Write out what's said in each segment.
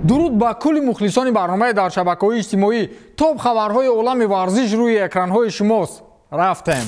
дуруд ба кулли мухлисони барномаи дар шабакаҳои иҷтимоӣ топ хабарҳои олами варзиш рӯи экранҳои шумост. рафтем.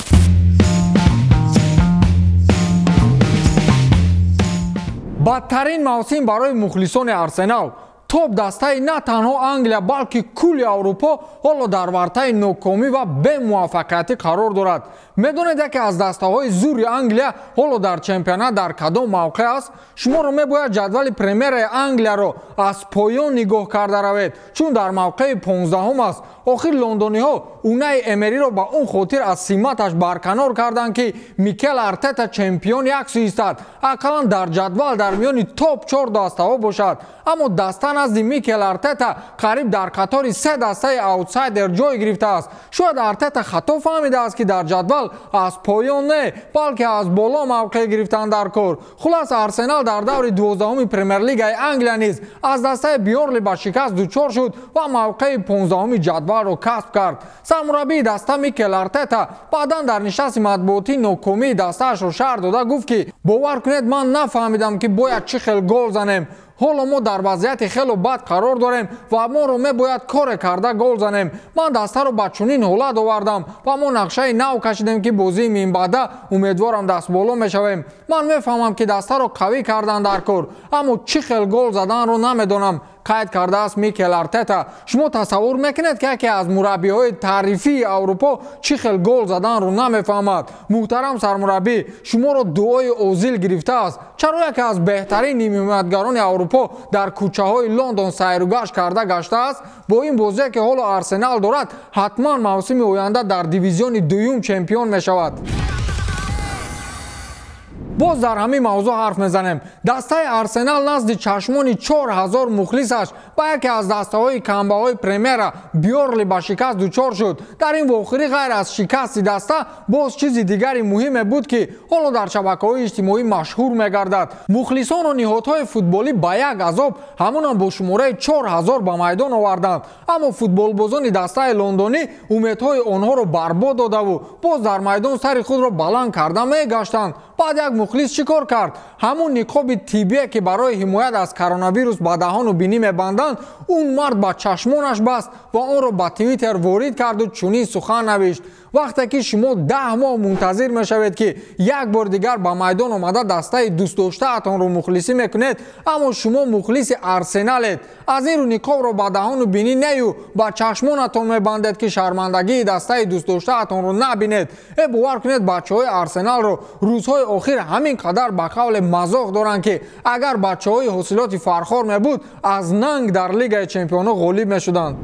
бадтарин мавсим барои мухлисони Арсенал. топ дастаи на танҳо Англия, балки кулли Аврупо ҳоло дар вартаи нокомӣ ва бемуваффақиятӣ қарор дорад. медонед яке аз дастаҳои зури Англия ҳоло дар чемпионат дар кадом мавқеъ аст? шуморо мебояд ҷадвали премераи Англияро аз поён нигоҳ карда равед, чун дар мавқеи 15-ум аст. охир лондониҳо Унаи Эмериро ба он хотир аз симаташ барканор карданд ки Микел Артета чемпиони 100%, ақаллан дар ҷадвал дар миёни топ 4 дастаҳо бошад. аммо даста назди Микел Артета қариб дар қатори 3 дастаи аутсайдер ҷой гирифтааст. шояд Артета хато фаҳмидааст ки дар ҷадвал аз поён не, балки аз боло мавқеъ гирифтан дар кор. хулас Арсенал дар даври 12-уми премер-лигаи Англия низ аз дастаи Бёрнли ба шикаст дучор шуд ва мавқеи 15-уми ҷадвалро касб кард. сармураббии даста Микел Артета баъдан дар нишасти матбуотӣ нокомии дастаашро шарҳ дода гуфт ки бовар кунед ман нафаҳмидам ки бояд чӣ хел гол занем. ҳоло мо дар вазъияти хело бад қарор дорем ва моро мебояд коре карда гол занем. ман дастаро ба чунин ҳолат овардам ва мо нақшаи нав кашидем ки бозии минбаъда умедворам дастболо мешавем. ман мефаҳмам ки дастаро қавӣ кардан дар кор, аммо чӣ хел гол заданро намедонам, қайд кардааст Микел Артета. шумо тасаввур мекунед ки яке аз мураббиҳои таърифии Аврупо чӣ хел гол заданро намефаҳмад? муҳтарам сармураббӣ, шуморо дуои озил гирифтааст. чаро яке аз беҳтарин нимҳиматгарони Аврупо дар кӯчаҳои Лондон сайру гашт карда гаштааст? бо ин бозие ки ҳоло Арсенал дорад, ҳатман мавсими оянда дар дивизиони дуюм чемпион мешавад. боз дар ҳамин мавзӯъ ҳарф мезанем. дастаи Арсенал назди чашмони 4000 мухлисаш ба яке аз дастаҳои камбаҳои премера Бёрнли ба шикаст дучор шуд. дар ин вохӯрӣ ғайр аз шикасти даста боз чизи дигари муҳиме буд ки ҳоло дар шабакаҳои иҷтимоӣ машҳур мегардад. мухлисону ниҳодҳои футболӣ ба як азоб ҳамонам бо шумораи 4000 ба майдон оварданд. аммо футболбозони дастаи лондонӣ умедҳои онҳоро барбод додаву боз дар майдон сари худро баланд карда мегаштанд. баъд як мухлис чӣ кор кард? ҳамун ниқоби тиббие ки барои ҳимоят аз коронавирус ба даҳону бинӣ мебанданд, он мард ба чашмонаш баст ва онро ба Твиттер ворид карду чунин сухан навишт: вақте ки шумо 10 моҳ мунтазир мешавед ки як бор дигар ба майдон омада дастаи дӯстдоштаатонро мухлисӣ мекунед, аммо шумо мухлиси Арсеналед. аз ин рӯ ниқобро ба даҳону бинӣ нею ба чашмонатон мебандед ки шармандагии дастаи дӯстдоштаатонро набинед. бовар кунед бачаҳои Арсеналро рӯзҳои охир ҳамин қадар ба қавле мазоқ доранд ки агар бачаҳои ҳосилоти фархор мебуд, аз нанг дар Лигаи чемпионҳо ғолиб мешуданд.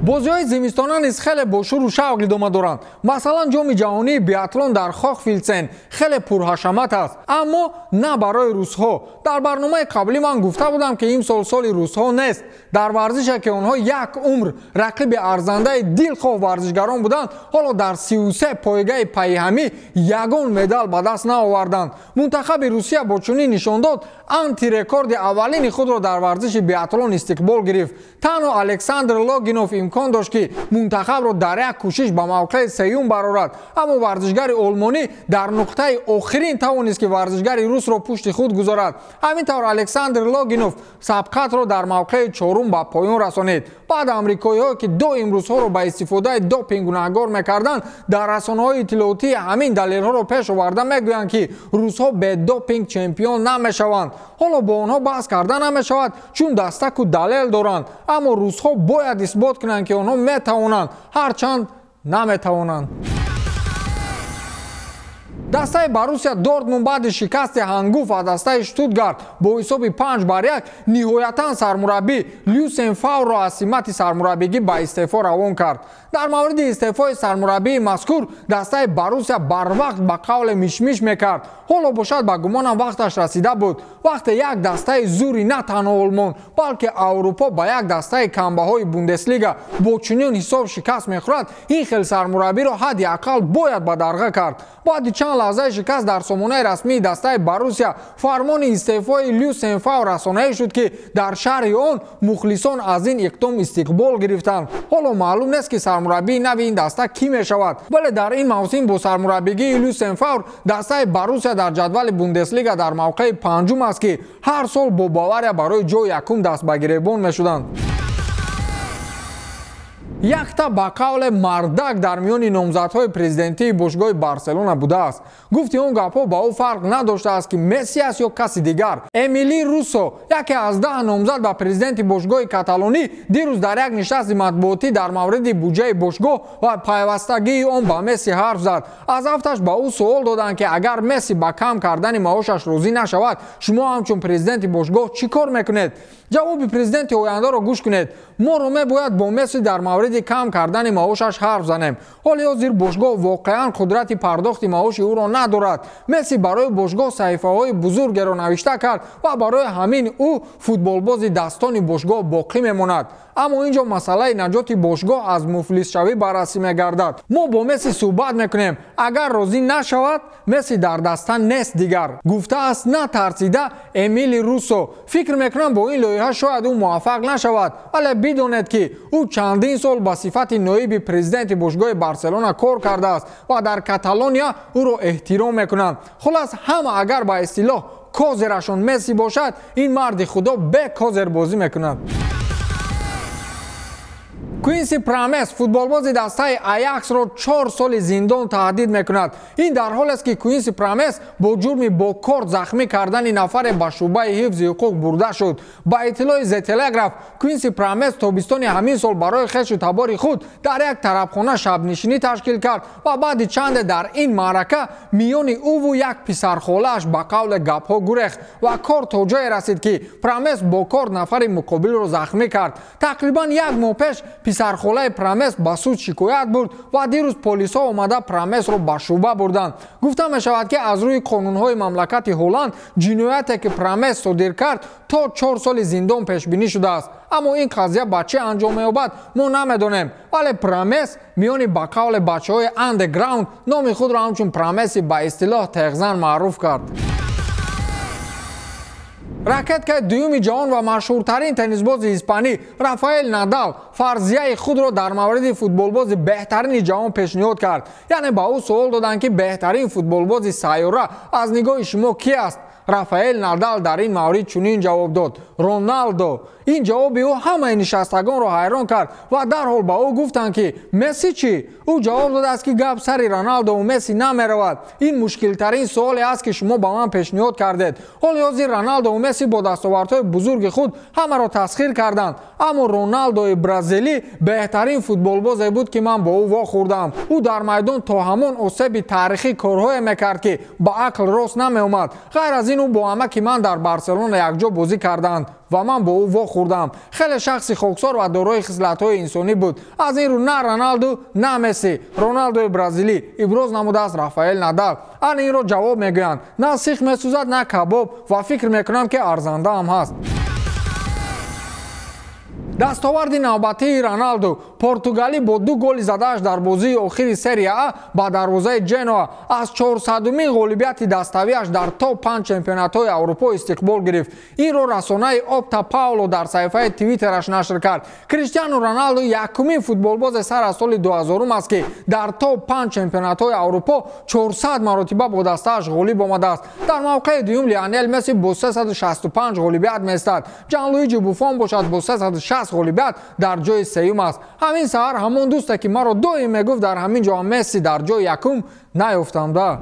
бозиҳои зимистона низ хеле бошуру шавқ идома доранд. масалан ҷоми ҷаҳонии биатлон дар Хохфилсен хеле пурҳашамат аст, аммо на барои русҳо. дар барномаи қаблӣ ман гуфта будам ки имсол соли русҳо нест. дар варзише ки онҳо як умр рақиби арзандаи дилхоҳ варзишгарон буданд, ҳоло дар 33 пойгаи пайҳамӣ ягон медал ба даст наоварданд. мунтахаби Русия бо чунин нишондод антирекорди аввалини худро дар варзиши биатлон истиқбол гирифт. танҳо Александр Логинов имкон дошт ки мунтахабро дар як кӯшиш ба мавқеи сеюм барорад, аммо варзишгари олмонӣ дар нуқтаи охирин тавонист ки варзишгари русро пушти худ гузорад. ҳамин тавр Александр Логинов сабқатро дар мавқеи 4-ум ба поён расонид. баъд амрикоиҳое ки доим русҳоро ба истифодаи допинг гунаҳгор мекарданд, дар расонаҳои иттилоотӣ ҳамин далелҳоро пеш оварда мегӯянд ки русҳо бе допинг чемпион намешаванд. ҳоло бо онҳо баҳс карда намешавад, чун дастаку далел доранд, аммо русҳо бояд исбот кунанд ки онҳо метавонанд, ҳарчанд наметавонанд. дастаи Борусия Дортмунд баъди шикасти ҳангуф аз дастаи Штутгарт бо ҳисоби 5-1 ниҳоятан сармураббӣ Люсен Фаврро аз симати сармураббигӣ ба истеъфо равон кард. дар мавриди истеъфои сармураббии мазкур дастаи Борусия барвақт ба қавле мишмиш мекард. ҳоло бошад ба гумонам вақташ расида буд, вақте як дастаи зури на танҳо олмон, балки Аврупо ба як дастаи камбаҳои Бундеслига бо чунин ҳисоб шикаст мехӯрад, ин хел сармураббиро ҳадди ақал бояд ба дарға кард. баъди чанд лаҳзаи шикаст дар сомонаи расмии дастаи Борусия фармони истеъфои Люсен Фавр расонаӣ шуд ки дар шарҳи он мухлисон аз ин иқдом истиқбол гирифтанд. ҳоло маълум нест ки сармураббии нави ин даста кӣ мешавад, вале дар ин мавсим бо сармураббигии Люсен Фавр дастаи Борусия дар ҷадвали Бундеслига дар мавқеи 5-ум аст аст ки ҳар сол бо Бавария барои ҷои якум дастбагиребон мешуданд. якта ба қавле мардак дар миёни номзадҳои президентии бошгоҳи Барселона будааст. гуфти он гапҳо ба ӯ фарқ надоштааст ки Месси аст ё каси дигар. Эмили Руссо, яке аз 10 номзад ба президенти бошгоҳи Каталонӣ, дирӯз дар як нишасти матбуотӣ дар мавриди буҷаи бошгоҳ ва пайвастагии он ба Месси ҳарф зад. аз ҳафташ ба ӯ суол доданд ки агар Месси ба кам кардани маошаш розӣ нашавад, шумо ҳамчун президенти бошгоҳ чӣ кор мекунед? ҷавоби президенти ояндаро гӯш кунед. моро мебояд бо Месси дар мавриди кам кардани маошаш ҳарф занем. ҳоли ҳозир бошгоҳ воқеан қудрати пардохти маоши ӯро надорад. Месси барои бошгоҳ саҳифаҳои бузургеро навишта кард ва барои ҳамин ӯ футболбози дастони бошгоҳ боқӣ мемонад. аммо инҷо масъалаи наҷоти бошгоҳ аз муфлисшавӣ баррасӣ мегардад. мо бо Месси суҳбат мекунем. агар розӣ нашавад, Месси дар даста нест дигар, гуфтааст натарсида Эмили Руссо. фикр мекунам бо ин лоиҳа шояд ӯ муваффақ нашавад, вале бидонед ки ӯ чандин сол ба сифати ноиби президенти бошгоҳи Барселона кор кардааст ва дар Каталония ӯро эҳтиром мекунанд. хулас ҳама агар ба истилоҳ козерашон Месси бошад, ин марди худо бе козер бозӣ мекунад. Квинси Промес футболбози дастаи Аяксро 4 соли зиндон таҳдид мекунад. ин дар ҳоле аст ки Квинси Промес бо ҷурми бо корт захмӣ кардани нафаре ба шуъбаи ҳифзи ҳуқуқ бурда шуд. ба иттилои The Telegraph, Квинси Промес тобистони ҳамин сол барои хешу табори худ дар як тарабхона шабнишинӣ ташкил кард ва баъди чанде дар ин маърака миёни ӯву як писархолааш ба қавле гапҳо гурехт ва кор то ҷое расид ки Промес бо корт нафари муқобилро захмӣ кард. тақрибан як моҳ пеш писархолаи Промес ба суд шикоят бурд ва дирӯз полисҳо омада Промесро ба шуъба бурданд. гуфта мешавад ки аз рӯи қонунҳои мамлакати Ҳолланд ҷинояте ки Промес содир кард то 4 соли зиндон пешбинӣ шудааст. аммо ин қазия ба чӣ анҷом меёбад мо намедонем, вале Промес миёни ба қавле бачаҳои андеграунд номи худро ҳамчун Промеси ба истилоҳ теғзан маъруф кард. ракеткаи дуюми ҷаҳон ва машҳуртарин теннисбози испанӣ Рафаэл Надал фарзияи худро дар мавриди футболбози беҳтарини ҷаҳон пешниҳод кард. яъне ба ӯ суол доданд ки беҳтарин футболбози сайёра аз нигоҳи шумо ки аст? Рафаэл Надал дар ин маврид чунин ҷавоб дод: Роналдо. ин ҷавоби ӯ ҳамаи нишастагонро ҳайрон кард ва дарҳол ба ӯ гуфтанд ки Месси чӣ? ӯ ҷавоб додааст ки гап сари Роналдо ва Месси намеравад. ин мушкилтарин суоле аст ки шумо ба ман пешниҳод кардед. ҳоли ҳозир Роналдо ва Месси бо дастовардҳои бузурги худ ҳамаро тасхир карданд, аммо Роналдои бразилӣ беҳтарин футболбозе буд ки ман бо ӯ вохӯрдам. ӯ дар майдон то ҳамон осеби таърихӣ корҳое мекард ки ба ақл рост намеомад. ғайр аз ин ӯ бо амаки ман дар Барселона якҷо бозӣ карданд ва ман бо ӯ вохӯрдам. хеле шахси хоксор ва дорои хислатҳои инсонӣ буд. аз ин рӯ на Роналду, на Месси, Роналдои бразилӣ, иброз намудааст Рафаэл Надал. ан инро ҷавоб мегӯянд: на сих месӯзад, на кабоб ва фикр мекунам ки арзандаам ҳаст. дастоварди навбатии Роналду португалӣ бо 2 голи задааш дар бозии охири серия А ба дарвозаи Ҷеноа аз 400-умин ғолибияти даставиаш дар топ 5 чемпионатҳои Аврупо истиқбол гирифт. инро расонаи Опта Пауло дар саҳифаи твиттераш нашр кард. Криштиану Роналду якумин футболбозе сар аз соли 2000 аст ки дар топ 5 чемпионатҳои Аврупо 400 маротиба бо дастааш ғолиб омадааст. дар мавқеи дуюм Лионел Месси бо 365 ғолибият меистад. Ҷанлуиҷи Буфон бошад бо 360 ғолибият дар ҷои сеюм аст. ҳамин саҳар ҳамон дӯсте ки маро доим мегуфт дар ҳамин ҷо Месси дар ҷои якум наёфтамда.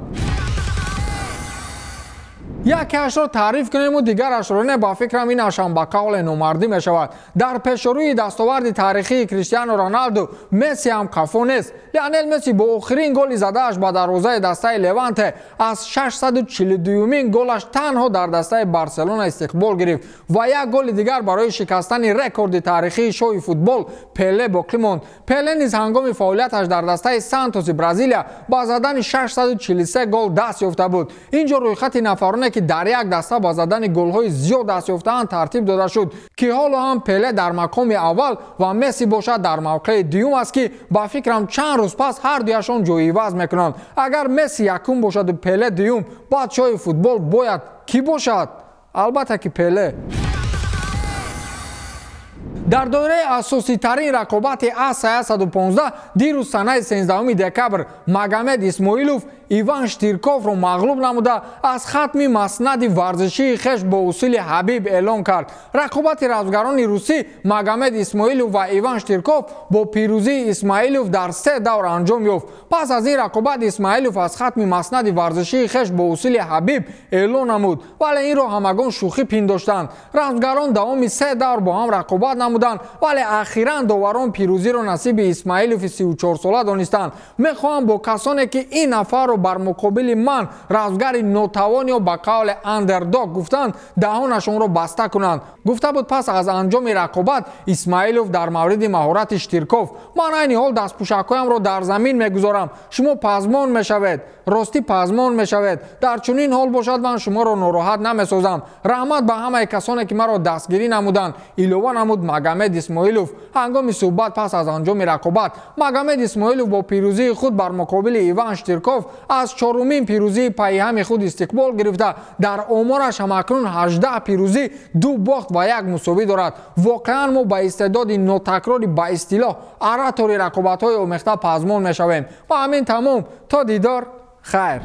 якеашро таъриф кунему дигарашро не. ба фикрам инашам ба қавле номардӣ мешавад. дар пешорӯи дастоварди таърихии Криштиану Роналду Месси ҳам қафо нест. Лионел Месси бо охирин голи задааш ба дарвозаи дастаи Леванте аз 642-умин голаш танҳо дар дастаи Барселона истиқбол гирифт ва як голи дигар барои шикастани рекорди таърихии шоҳи футбол Пеле боқӣ монд. Пеле низ ҳангоми фаъолияташ дар дастаи Сантоси Бразилия ба задани 643 гол даст ёфта буд. ин ҷо рӯйхати нафароне ки дар як даста ба задани голҳои зиёд даст ёфтаанд тартиб дода шуд ки ҳоло ҳам Пеле дар мақоми аввал ва Месси бошад дар мавқеи дуюм аст ки ба фикрам чанд рӯз пас ҳардуяшон ҷойиваз мекунанд. агар Месси якум бошаду Пеле дуюм, бадшоҳи футбол бояд кӣ бошад? албатта ки Пеле. дар доираи асоситарин рақобати АСА 115 дирӯз санаи 13 декабр Магомед Исмоилов Иван Штирковро мағлуб намуда аз хатми маснади варзишии хеш бо усули Ҳабиб эълон кард. Рақобати равзгарони русӣ Магомед Исмоилов ва Иван Штирков бо пирӯзии Исмоилов дар 3 давр анҷом ёфт. Пас аз ин рақобат Исмоилов аз хатми маснади варзишии хеш бо усули Ҳабиб эълон намуд, вале инро ҳамагон шӯхӣ пиндоштанд. Равзгарон давоми 3 давр бо ҳам рақобат намуданд, вале ахиран доварон пирӯзиро насиби Исмоилови 34 сола донистанд. мехоҳам бо касоне ки ин нафарро бар муқобили ман равзгари нотавон ё ба қавли андердог гуфтанд даҳонашонро баста кунанд. гуфта буд пас аз анҷоми рақобат Исмоилов дар мавриди маҳорати Штирков: ман айни ҳол дастпӯшакҳоямро дар замин мегузорам, шумо пазмон мешавед, ростӣ пазмон мешавед. дар чунин ҳол бошад ман шуморо нороҳат намесозам. раҳмат ба ҳамаи касоне ки маро дастгирӣ намуданд, илова намуд Магомед Исмоилов. ҳангоми суҳбат пас аз анҷоми рақобат Магомед Исмоилов бо пирӯзии худ бар муқобили Иван Штирков аз чорумин пирӯзии паиҳами худ истиқбол гирифта дар омораш ҳамакнун 18 пирӯзӣ, 2 бохт ва 1 мусовӣ дорад. воқеан мо ба истеъдоди нотакрори ба истилоҳ аратори рақобатҳои омехта пазмон мешавем. ва ҳамин тамом, то дидор, хайр.